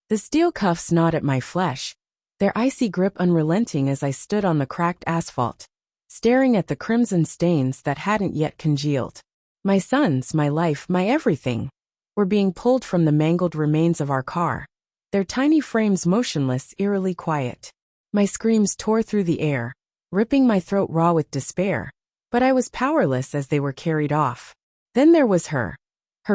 The steel cuffs gnawed at my flesh, their icy grip unrelenting as I stood on the cracked asphalt, staring at the crimson stains that hadn't yet congealed. My sons, my life, my everything, were being pulled from the mangled remains of our car, their tiny frames motionless, eerily quiet. My screams tore through the air, ripping my throat raw with despair, but I was powerless as they were carried off. Then there was her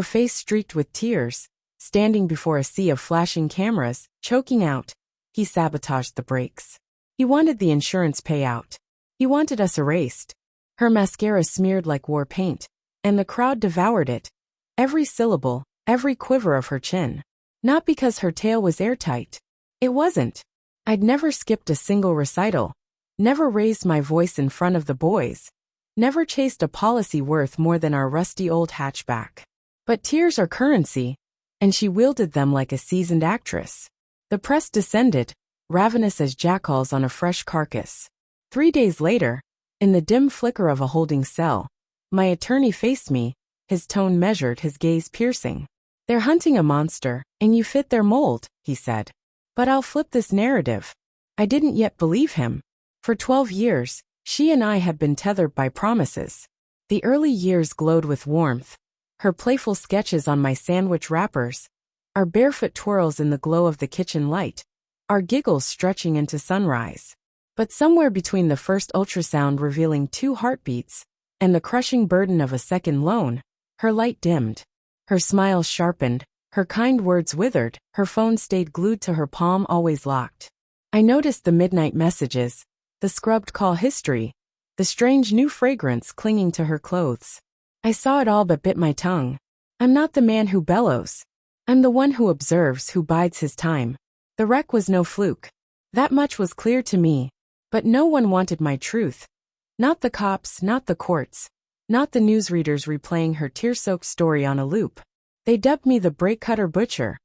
face streaked with tears, standing before a sea of flashing cameras, choking out. He sabotaged the brakes. He wanted the insurance payout. He wanted us erased. Her mascara smeared like war paint, and the crowd devoured it. Every syllable, every quiver of her chin. Not because her tale was airtight. It wasn't. I'd never skipped a single recital, never raised my voice in front of the boys, never chased a policy worth more than our rusty old hatchback. But tears are currency, and she wielded them like a seasoned actress. The press descended, ravenous as jackals on a fresh carcass. 3 days later, in the dim flicker of a holding cell, my attorney faced me, his tone measured, his gaze piercing. "They're hunting a monster, and you fit their mold," he said. "But I'll flip this narrative." I didn't yet believe him. For 12 years, she and I had been tethered by promises. The early years glowed with warmth, her playful sketches on my sandwich wrappers, our barefoot twirls in the glow of the kitchen light, our giggles stretching into sunrise. But somewhere between the first ultrasound revealing 2 heartbeats and the crushing burden of a second loan, her light dimmed. Her smile sharpened, her kind words withered, her phone stayed glued to her palm, always locked. I noticed the midnight messages, the scrubbed call history, the strange new fragrance clinging to her clothes. I saw it all but bit my tongue. I'm not the man who bellows. I'm the one who observes, who bides his time. The wreck was no fluke. That much was clear to me. But no one wanted my truth. Not the cops, not the courts, not the newsreaders replaying her tear-soaked story on a loop. They dubbed me the break-cutter butcher,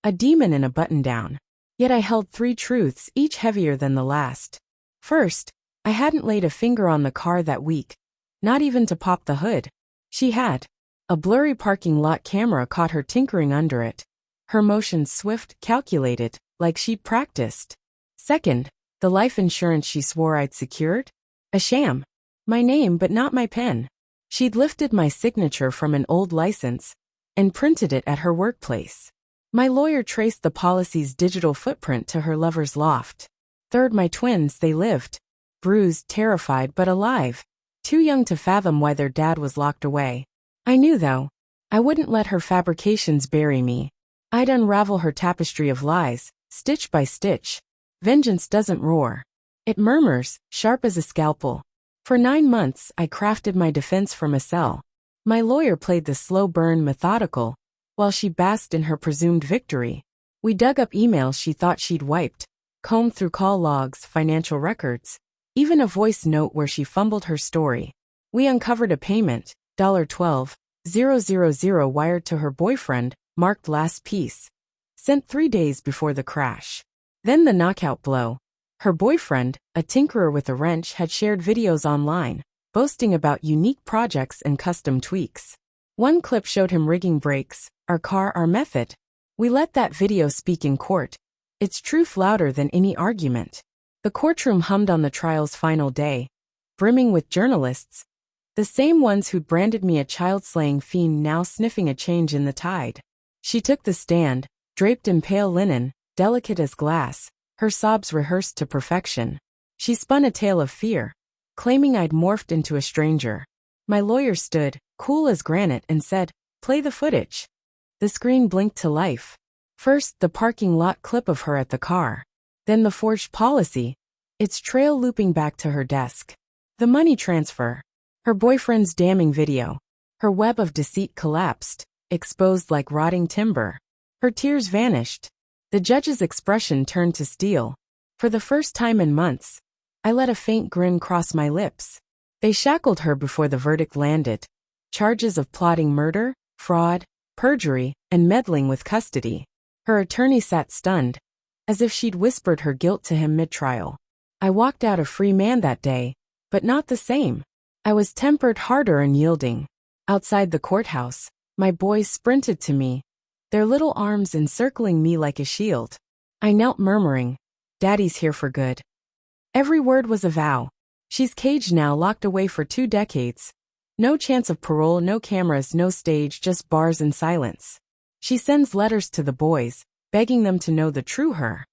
a demon in a button-down. Yet I held 3 truths, each heavier than the last. First, I hadn't laid a finger on the car that week, not even to pop the hood. She had. A blurry parking lot camera caught her tinkering under it, her motions swift, calculated, like she'd practiced. Second, the life insurance she swore I'd secured? A sham. My name but not my pen. She'd lifted my signature from an old license and printed it at her workplace. My lawyer traced the policy's digital footprint to her lover's loft. Third, my twins, they lived. Bruised, terrified, but alive. Too young to fathom why their dad was locked away. I knew, though, I wouldn't let her fabrications bury me. I'd unravel her tapestry of lies, stitch by stitch. Vengeance doesn't roar. It murmurs, sharp as a scalpel. For 9 months, I crafted my defense from a cell. My lawyer played the slow burn, methodical, while she basked in her presumed victory. We dug up emails she thought she'd wiped, combed through call logs, financial records, even a voice note where she fumbled her story. We uncovered a payment, $12,000 wired to her boyfriend, marked last piece, sent 3 days before the crash. Then the knockout blow. Her boyfriend, a tinkerer with a wrench, had shared videos online, boasting about unique projects and custom tweaks. One clip showed him rigging brakes, our car, our method. We let that video speak in court, its truth louder than any argument. The courtroom hummed on the trial's final day, brimming with journalists, the same ones who'd branded me a child-slaying fiend now sniffing a change in the tide. She took the stand, draped in pale linen, delicate as glass, her sobs rehearsed to perfection. She spun a tale of fear, claiming I'd morphed into a stranger. My lawyer stood, cool as granite, and said, "Play the footage." The screen blinked to life. First, the parking lot clip of her at the car. Then the forged policy, its trail looping back to her desk. The money transfer. Her boyfriend's damning video. Her web of deceit collapsed, exposed like rotting timber. Her tears vanished. The judge's expression turned to steel. For the first time in months, I let a faint grin cross my lips. They shackled her before the verdict landed. Charges of plotting murder, fraud, perjury, and meddling with custody. Her attorney sat stunned, as if she'd whispered her guilt to him mid-trial. I walked out a free man that day, but not the same. I was tempered, harder, and yielding. Outside the courthouse, my boys sprinted to me, their little arms encircling me like a shield. I knelt murmuring, "Daddy's here for good." Every word was a vow. She's caged now, locked away for 2 decades. No chance of parole, no cameras, no stage, just bars and silence. She sends letters to the boys, begging them to know the true her.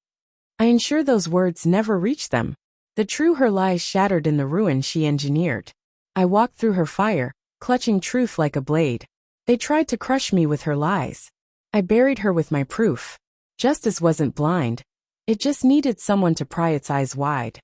I ensure those words never reach them. The true her lies shattered in the ruin she engineered. I walked through her fire, clutching truth like a blade. They tried to crush me with her lies. I buried her with my proof. Justice wasn't blind. It just needed someone to pry its eyes wide.